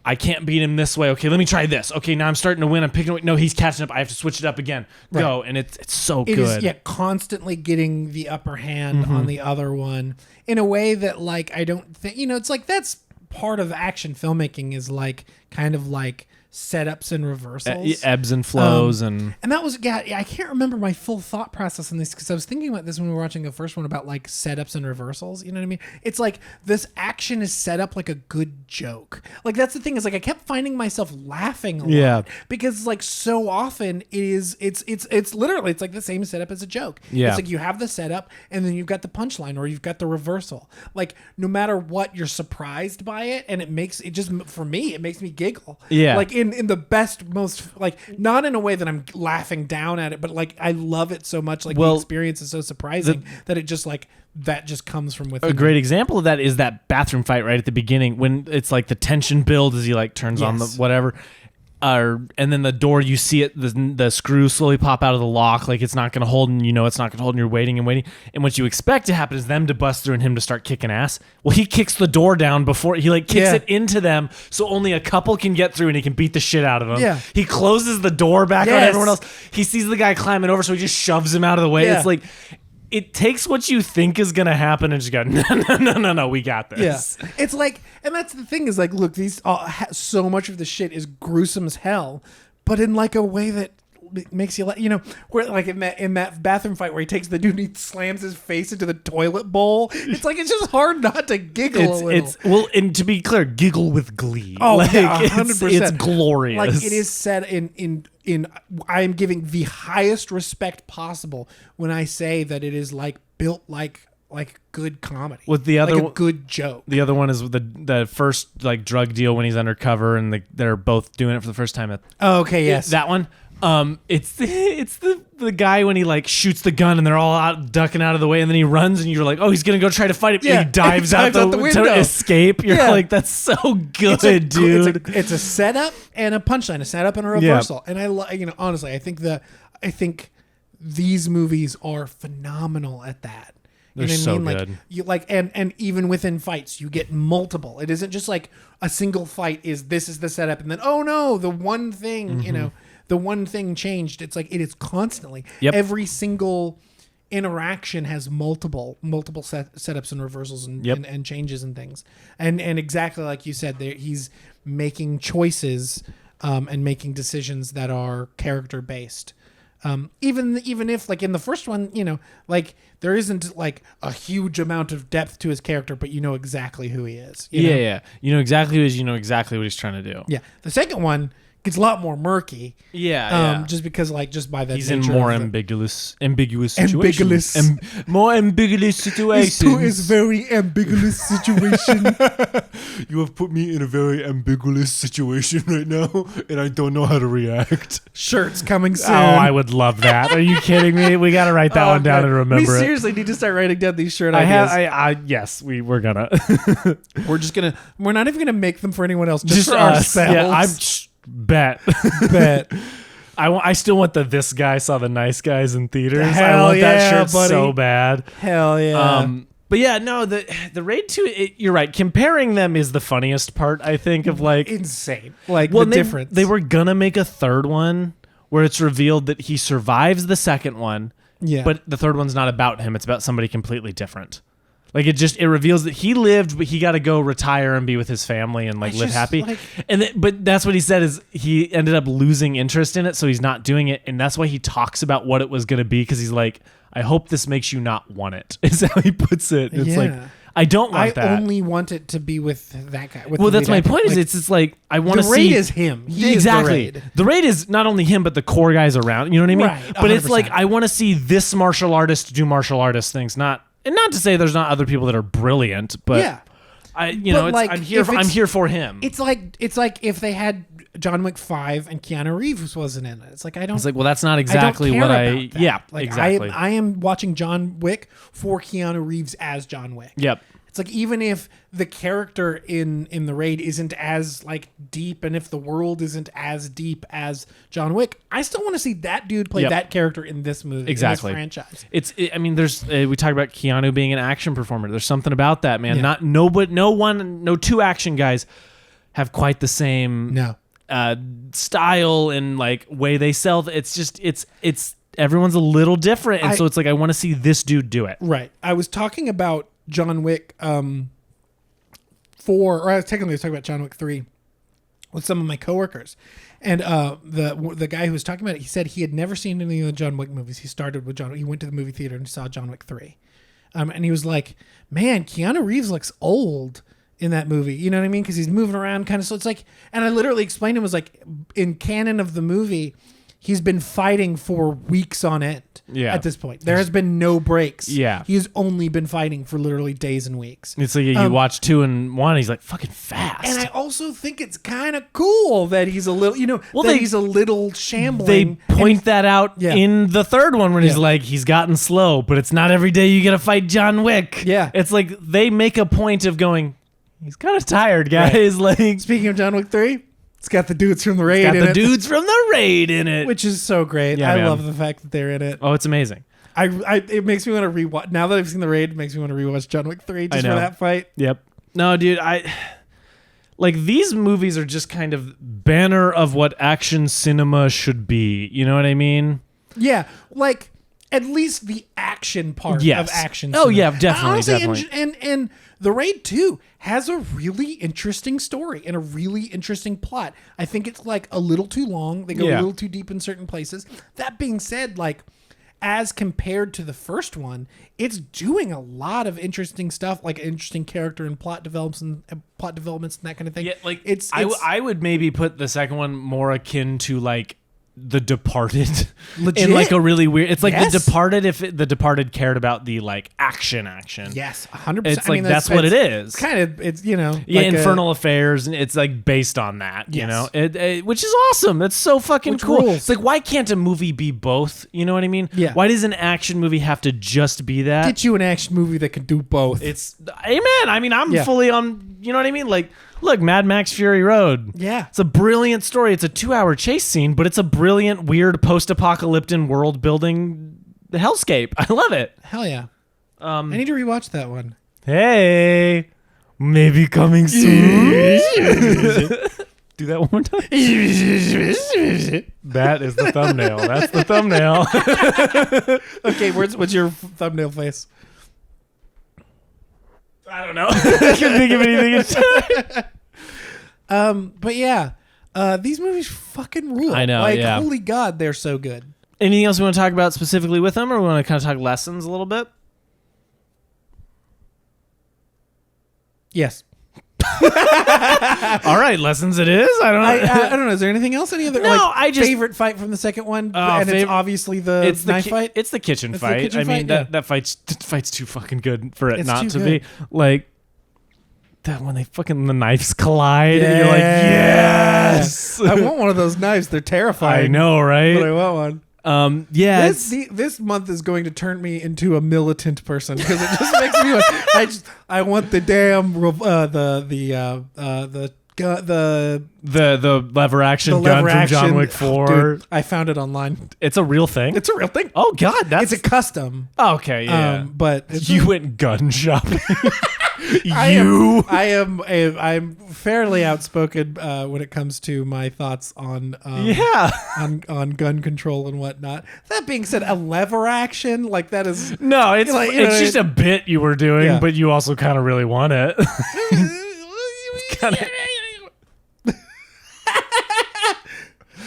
I can't beat him this way. Okay, let me try this. Okay, now I'm starting to win. I'm picking away. No, he's catching up. I have to switch it up again. Go. And it's so It good. is, constantly getting the upper hand on the other one in a way that, like, I don't think, it's like that's part of action filmmaking is like kind of like setups and reversals, ebbs and flows, and that was I can't remember my full thought process on this because I was thinking about this when we were watching the first one about like setups and reversals. You know what I mean? It's like this action is set up like a good joke. Like that's the thing is like I kept finding myself laughing a lot because like so often it's literally it's like the same setup as a joke. Yeah, it's like you have the setup and then you've got the punchline or you've got the reversal. Like no matter what, you're surprised by it, and it makes me giggle. Yeah, like in the best, most like not in a way that I'm laughing down at it, but like I love it so much. Like the experience is so surprising that it just like that just comes from within. A great example of that is that bathroom fight right at the beginning when it's like the tension builds as he like turns on the whatever. And then the door, you see it, the screws slowly pop out of the lock, like it's not going to hold, and it's not going to hold, and you're waiting and waiting. And what you expect to happen is them to bust through and him to start kicking ass. Well, he kicks the door down before he like kicks it into them, so only a couple can get through, and he can beat the shit out of them. Yeah. He closes the door back on everyone else. He sees the guy climbing over, so he just shoves him out of the way. It's like, it takes what you think is going to happen and just go, no, we got this. Yeah. It's like, and that's the thing is like, look, these so much of the shit is gruesome as hell, but in like a way that makes you like, where like in that bathroom fight where he takes the dude and he slams his face into the toilet bowl. It's like, it's just hard not to giggle a little. And to be clear, giggle with glee. Oh, like, 100%. It's glorious. Like it is said in I am giving the highest respect possible when I say that it is like built like good comedy. With the other like a good joke. The other one is the first like drug deal when he's undercover and they're both doing it for the first time. Okay, yes, that one. It's the guy when he like shoots the gun and they're all out ducking out of the way, and then he runs and you're like, oh, he's gonna go try to fight him. Yeah, and he dives out the window to escape. You're like, that's so good, dude. It's a setup and a punchline, a setup and a reversal. And I honestly, I think these movies are phenomenal at that. They're so good. Like you like, and even within fights, you get multiple. It isn't just like a single fight. This is the setup, and then oh no, the one thing the one thing changed. It's like it is constantly. Yep. Every single interaction has multiple setups and reversals and changes and things. And exactly like you said, he's making choices and making decisions that are character based. Even if like in the first one, like there isn't like a huge amount of depth to his character, but you know exactly who he is. You know? You know exactly who he is. You know exactly what he's trying to do. Yeah. The second one gets a lot more murky. Just because like just by the he's in more ambiguous situations. More ambiguous situations. This is very ambiguous situation. You have put me in a very ambiguous situation right now, and I don't know how to react. Shirts coming soon. Oh, I would love that. Are you kidding me? We got to write that one down and remember it. We seriously need to start writing down these shirt ideas. Yes, we're gonna. We're not even gonna make them for anyone else. Just for us. ourselves. Yeah, Bet. I still want this guy saw the nice guys in theaters. Hell I want that shirt buddy. so bad. Hell yeah. But yeah, no, the Raid 2, you're right. Comparing them is the funniest part, I think, of like insane. Like the difference. They were gonna make a third one where it's revealed that he survives the second one. Yeah. But the third one's not about him, it's about somebody completely different. Like it reveals that he lived, but he got to go retire and be with his family and like live happy. But that's what he said is he ended up losing interest in it, so he's not doing it, and that's why he talks about what it was going to be because he's like, I hope this makes you not want it. Is how he puts it. It's like I don't want that. I only want it to be with that guy. Well, that's my point. Is it's like I want to see. The Raid is him. He exactly. Is the Raid. The Raid is not only him, but the core guys around. You know what I mean? Right. 100%. But it's like I want to see this martial artist do martial artist things, not. And not to say there's not other people that are brilliant, but I'm here for him. It's like if they had John Wick 5 and Keanu Reeves wasn't in it. It's like It's like, well, that's not exactly what I. Yeah, like exactly. I am watching John Wick for Keanu Reeves as John Wick. Yep. It's like even if the character in the Raid isn't as like deep, and if the world isn't as deep as John Wick, I still want to see that dude play that character in this movie, exactly. in this franchise. There's we talk about Keanu being an action performer. There's something about that, man. Yeah. No two action guys have quite the same style and like way they sell. It's just it's everyone's a little different, and so it's like I want to see this dude do it. Right. I was talking about John Wick 4, or I was talking about John Wick 3 with some of my coworkers. And the guy who was talking about it, he said he had never seen any of the John Wick movies. He started with He went to the movie theater and saw John Wick 3. And he was like, man, Keanu Reeves looks old in that movie. You know what I mean? Because he's moving around kind of. So it's like, and I literally explained to him, was like, in canon of the movie, he's been fighting for weeks on end. Yeah. At this point, there has been no breaks. Yeah. He's only been fighting for literally days and weeks. It's like you watch 2 and 1, he's like fucking fast. And I also think it's kind of cool that he's a little, he's a little shambling. They point that out Yeah. in the third one when he's Yeah. like, he's gotten slow, but it's not every day you get to fight John Wick. Yeah. It's like they make a point of going, he's kind of tired, guys. Like, Speaking of John Wick 3, it's got the dudes from the raid got in the it. dudes from the raid in it. Which is so great. Yeah, I man. love the fact that they're in it. Oh, it's amazing. It makes me want to rewatch. Now that I've seen the raid, it makes me want to rewatch John Wick 3 just for know. that fight. Yep. No, dude, like these movies are just kind of banner of what action cinema should be. You know what I mean? Yeah, like at least the action part Yes. of action. Oh, cinema. yeah, definitely, Honestly, definitely. And the raid 2 has a really interesting story and a really interesting plot. I think it's like a little too long. They go a Yeah. little too deep in certain places. That being said, like, as compared to the first one, it's doing a lot of interesting stuff, like interesting character and plot developments and that kind of thing. Yeah, like it's I would maybe put the second one more akin to like The Departed. Legit? In like a really weird. It's like Yes. The Departed if The Departed cared about the like action. yes, 100%. It's like that's what it is. It's kind of Yeah, like Infernal Affairs, and it's like based on that, you Yes. know, it which is awesome. That's so fucking Which cool. rules. It's like, why can't a movie be both? You know what I mean? Yeah. Why does an action movie have to just be that? get you an action movie that can do both. It's amen. I mean, I'm Yeah. fully on. You know what I mean? Like, look, Mad Max Fury Road. Yeah. It's a brilliant story. It's a 2-hour chase scene, but it's a brilliant, weird post-apocalyptic world building hellscape. I love it. Hell yeah. I need to rewatch that one. Hey, maybe coming soon. Do that one more time. That is the thumbnail. That's the thumbnail. Okay, what's your thumbnail face? I don't know. I can't think of anything. But yeah, these movies fucking rule. I know, Like, yeah. holy God, they're so good. Anything else we want to talk about specifically with them, or we want to kind of talk lessons a little bit? Yes. All right, lessons it is. I don't know. I don't know. Is there anything else? Any other No, I just- favorite fight from the second one? And it's obviously the it's the knife fight. It's the kitchen It's the fight. kitchen I mean, fight, yeah. that fight's too fucking good for it It's not too to good. be. Like that when the knives collide and you're like, yes. I want one of those knives. They're terrifying. I know, But I right? want one. Yeah. This month is going to turn me into a militant person because it just makes me. I want the damn the lever action the gun lever from action. John Wick Oh, 4. dude, I found it online. It's a real thing. It's a real thing. Oh God, that's It's a custom. okay. Yeah, But it's you went gun shopping. I'm fairly outspoken when it comes to my thoughts on yeah. on gun control and whatnot. That being said, a lever action like that is No, it's Like, you know, it's just a bit you were doing, Yeah. but you also kind of really want it.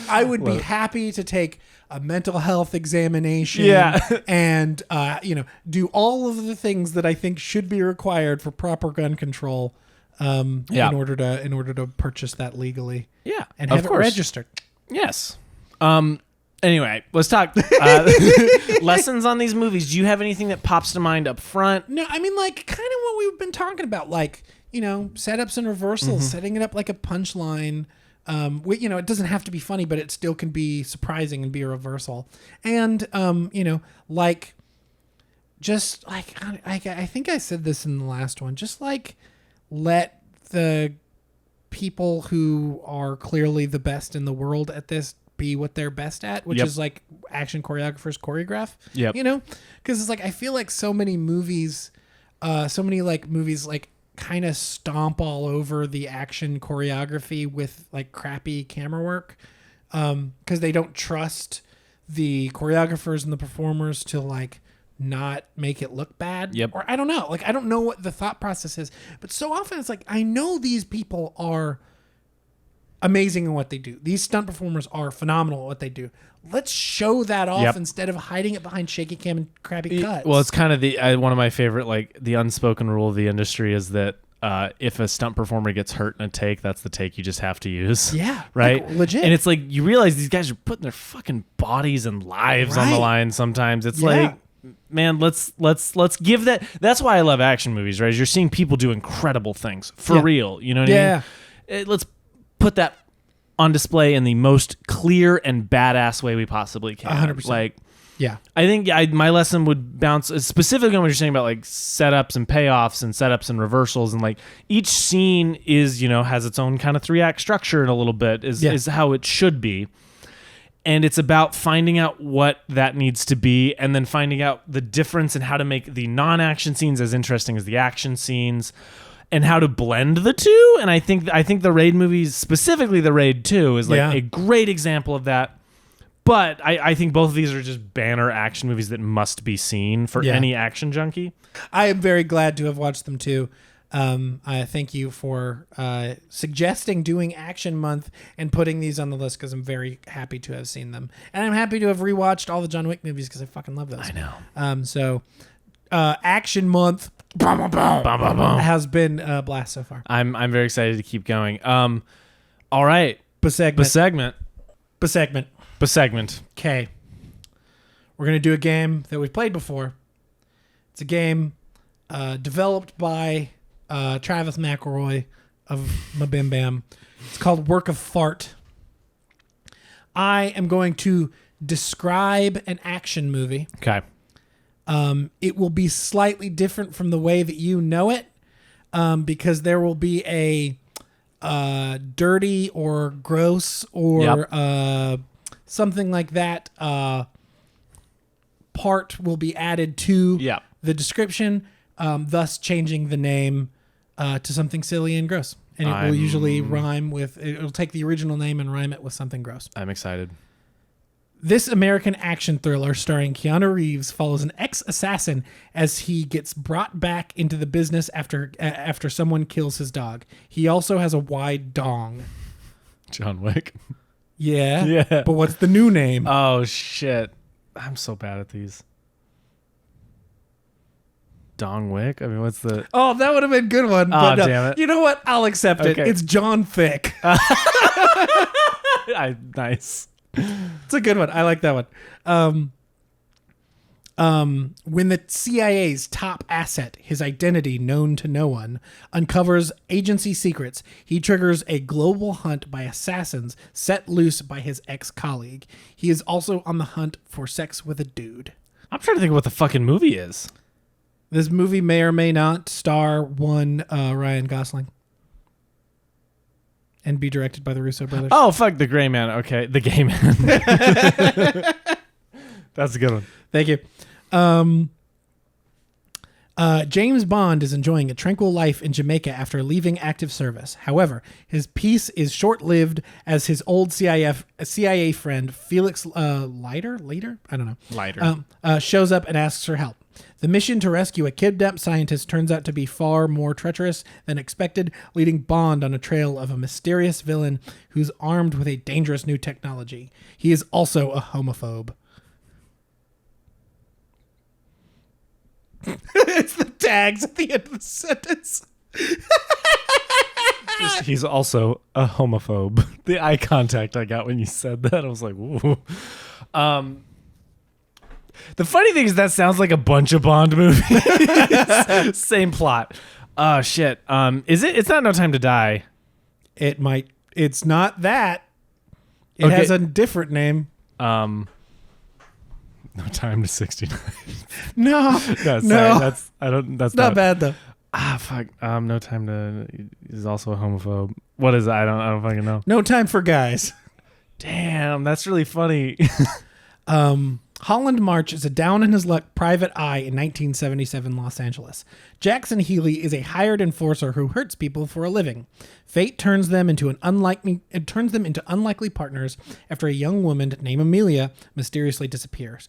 I would be happy to take a mental health examination Yeah. and do all of the things that I think should be required for proper gun control Yeah. in order to purchase that legally Yeah, and of have it course. registered. Yes. Anyway, let's talk lessons on these movies. Do you have anything that pops to mind up front? No, I mean, like, kind of what we've been talking about, like, setups and reversals, setting it up like a punchline. It doesn't have to be funny, but it still can be surprising and be a reversal. And, like, just like, I think I said this in the last one, just like, let the people who are clearly the best in the world at this be what they're best at, which Yep. is like action choreographers choreograph. Yep. Because it's like I feel like so many movies like kind of stomp all over the action choreography with like crappy camera work because they don't trust the choreographers and the performers to like not make it look bad. Yep. Or I don't know. Like I don't know what the thought process is, but so often it's like I know these people are amazing in what they do. These stunt performers are phenomenal at what they do. Let's show that off instead of hiding it behind shaky cam and crappy cuts. Well, it's kind of one of my favorite, like the unspoken rule of the industry is that if a stunt performer gets hurt in a take, that's the take you just have to use. Yeah. Right? Like, legit. And it's like, you realize these guys are putting their fucking bodies and lives on the line sometimes. It's like, man, let's give that. That's why I love action movies, right? Is you're seeing people do incredible things for real. You know what I mean? Let's put that on display in the most clear and badass way we possibly can. 100%. Like, yeah. I think my lesson would bounce specifically on what you're saying about like setups and payoffs and setups and reversals, and like each scene is, has its own kind of 3-act structure in a little bit is how it should be. And it's about finding out what that needs to be, and then finding out the difference in how to make the non-action scenes as interesting as the action scenes, and how to blend the two. And I think the Raid movies, specifically the Raid 2, is like a great example of that. But I think both of these are just banner action movies that must be seen for any action junkie. I am very glad to have watched them too. I thank you for suggesting doing Action Month and putting these on the list, because I'm very happy to have seen them. And I'm happy to have rewatched all the John Wick movies because I fucking love those. I know. So Action Month has been a blast so far. I'm very excited to keep going. All right. Besegment. Okay. We're going to do a game that we've played before. It's a game developed by Travis McElroy of Mabim Bam. It's called Work of Fart. I am going to describe an action movie. Okay. It will be slightly different from the way that you know it, because there will be a dirty or gross or something like that part will be added to the description, thus changing the name to something silly and gross. And it will usually rhyme with, it'll take the original name and rhyme it with something gross. I'm excited. This American action thriller starring Keanu Reeves follows an ex-assassin as he gets brought back into the business after someone kills his dog. He also has a wide dong. John Wick. Yeah. But what's the new name? Oh, shit. I'm so bad at these. Dong Wick? I mean, what's the... Oh, that would have been a good one. Oh, damn it. You know what? I'll accept it. It's John Thick. Nice. It's a good one. I like that one. When the CIA's top asset, his identity known to no one, uncovers agency secrets, he triggers a global hunt by assassins set loose by his ex-colleague. He is also on the hunt for sex with a dude. I'm trying to think of what the fucking movie is. This movie may or may not star one Ryan Gosling and be directed by the Russo brothers. Oh, fuck, The Gray Man. Okay, The Gay Man. That's a good one. Thank you. James Bond is enjoying a tranquil life in Jamaica after leaving active service. However, his peace is short-lived as his old CIA friend Felix Leiter? I don't know. Leiter. Shows up and asks for help. The mission to rescue a kidnapped scientist turns out to be far more treacherous than expected, leading Bond on a trail of a mysterious villain who's armed with a dangerous new technology. He is also a homophobe. It's the tags at the end of the sentence. He's also a homophobe. The eye contact I got when you said that, I was like, ooh. The funny thing is that sounds like a bunch of Bond movies. Same plot. Oh, shit. Is it? It's not No Time to Die. It might. It's not that. It has a different name. No Time to 69. No. Sorry, no. That's not bad though. Fuck. No Time to is also a homophobe. What is it? I don't fucking know. No Time for Guys. Damn, that's really funny. Holland March is a down-in-his-luck private eye in 1977 Los Angeles. Jackson Healy is a hired enforcer who hurts people for a living. Fate turns them into unlikely partners after a young woman named Amelia mysteriously disappears.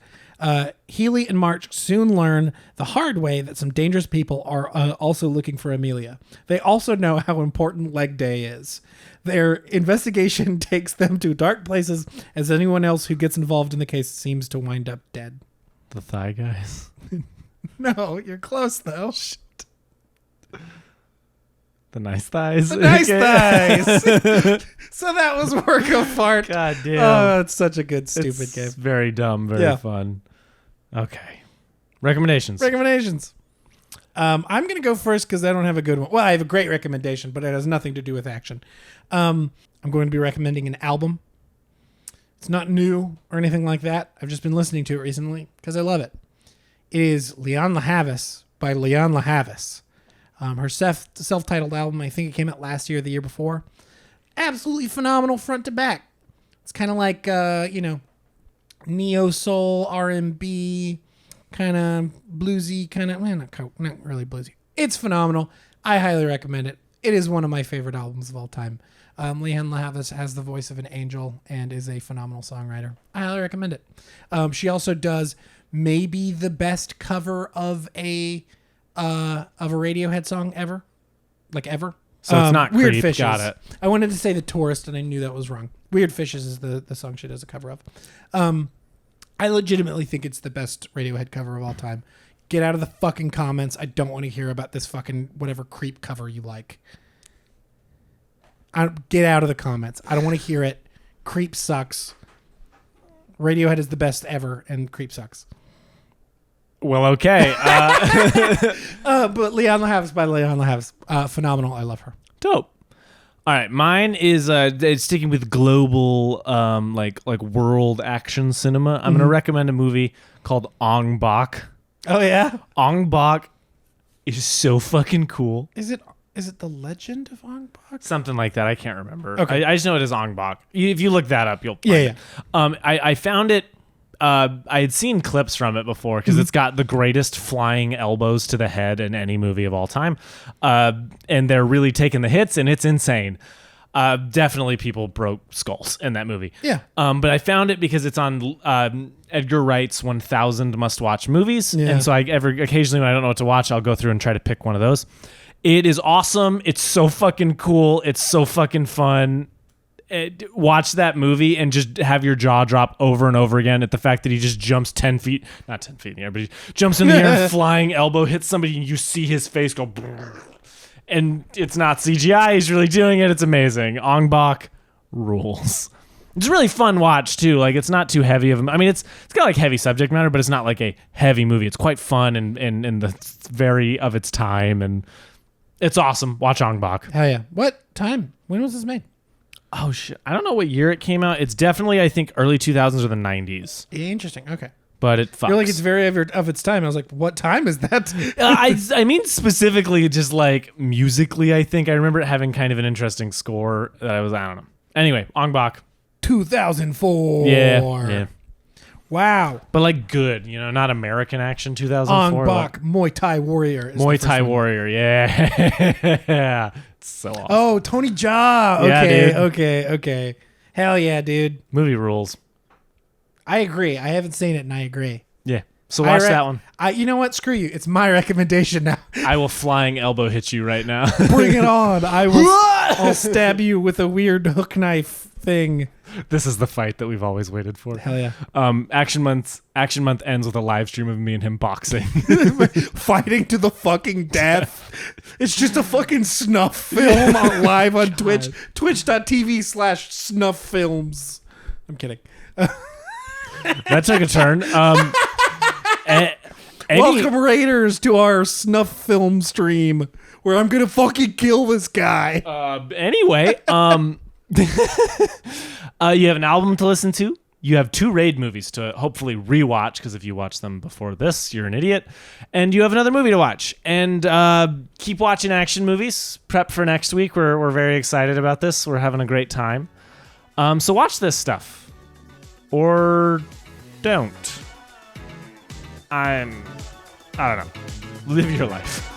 Healy and March soon learn the hard way that some dangerous people are also looking for Amelia. They also know how important leg day is. Their investigation takes them to dark places as anyone else who gets involved in the case seems to wind up dead. The thigh guys. No, you're close though. Shit. The nice thighs. The nice thighs. So that was work of art. God damn. Oh, it's such a good, stupid game. Very dumb, very fun. Okay. Recommendations. I'm going to go first because I don't have a good one. Well, I have a great recommendation, but it has nothing to do with action. I'm going to be recommending an album. It's not new or anything like that. I've just been listening to it recently because I love it. It is Leon LaHavis by Leon LaHavis. Her self-titled album, I think it came out last year or the year before. Absolutely phenomenal front to back. It's kind of like, neo-soul, R&B, kind of bluesy, kind of, not really bluesy. It's phenomenal. I highly recommend it. It is one of my favorite albums of all time. Leon LaHavis has the voice of an angel and is a phenomenal songwriter. I highly recommend it. She also does maybe the best cover of a Radiohead song ever. Like ever. So it's not Weird Creep. Fishes. Got it. I wanted to say The Tourist and I knew that was wrong. Weird Fishes is the song she does a cover of. I legitimately think it's the best Radiohead cover of all time. Get out of the fucking comments. I don't want to hear about this fucking whatever Creep cover you like. Get out of the comments. I don't want to hear it. Creep sucks. Radiohead is the best ever and Creep sucks. Well, okay. But Leon LaHavis by Leon LaHavis. Phenomenal. I love her. Dope. All right, mine is it's sticking with global like world action cinema. I'm going to recommend a movie called Ong Bak. Oh yeah? Ong Bak is so fucking cool. Is it The Legend of Ong Bak? Something like that. I can't remember. Okay. I just know it is Ong Bak. If you look that up, you'll find it. I found it. I had seen clips from it before because it's got the greatest flying elbows to the head in any movie of all time. And they're really taking the hits, and it's insane. Definitely people broke skulls in that movie. Yeah. But I found it because it's on Edgar Wright's 1000 must-watch movies. Yeah. And so occasionally when I don't know what to watch, I'll go through and try to pick one of those. It is awesome. It's so fucking cool. It's so fucking fun. Watch that movie and just have your jaw drop over and over again at the fact that he just jumps not 10 feet in the air, but he jumps in the air and flying elbow hits somebody and you see his face go and it's not CGI. He's really doing it. It's amazing. Ong Bak rules. It's a really fun watch too. Like it's not too heavy of a, I mean, it's got like heavy subject matter, but it's not like a heavy movie. It's quite fun and the very of its time and it's awesome. Watch Ong Bak. Hell yeah. What time? When was this made? Oh shit! I don't know what year it came out. It's definitely, I think, early 2000s or the 90s. Interesting. Okay. But it fucks. You're like, it's very of its time. I was like, what time is that? I mean, specifically, just like musically, I think I remember it having kind of an interesting score that I don't know. Anyway, Ong Bak. 2004. Yeah. Wow. But like good, not American action 2004. Ong Bak, Muay Thai Warrior. Muay Thai Warrior, yeah. It's so awesome. Oh, Tony Jaa. Yeah, Okay. Hell yeah, dude. Movie rules. I agree. I haven't seen it, and I agree. Yeah. So watch that one. You know what? Screw you. It's my recommendation now. I will flying elbow hit you right now. Bring it on. I'll stab you with a weird hook knife thing. This is the fight that we've always waited for. Hell yeah. Action Month ends with a live stream of me and him boxing. Fighting to the fucking death. It's just a fucking snuff film live on Twitch. Twitch.tv/snuff films. I'm kidding. That took a turn. Welcome Raiders to our snuff film stream where I'm going to fucking kill this guy. Anyway, you have an album to listen to. You have 2 Raid movies to hopefully rewatch, because if you watch them before this, you're an idiot. And you have another movie to watch. And keep watching action movies. Prep for next week. We're very excited about this. We're having a great time. So watch this stuff. Or don't. I don't know. Live your life.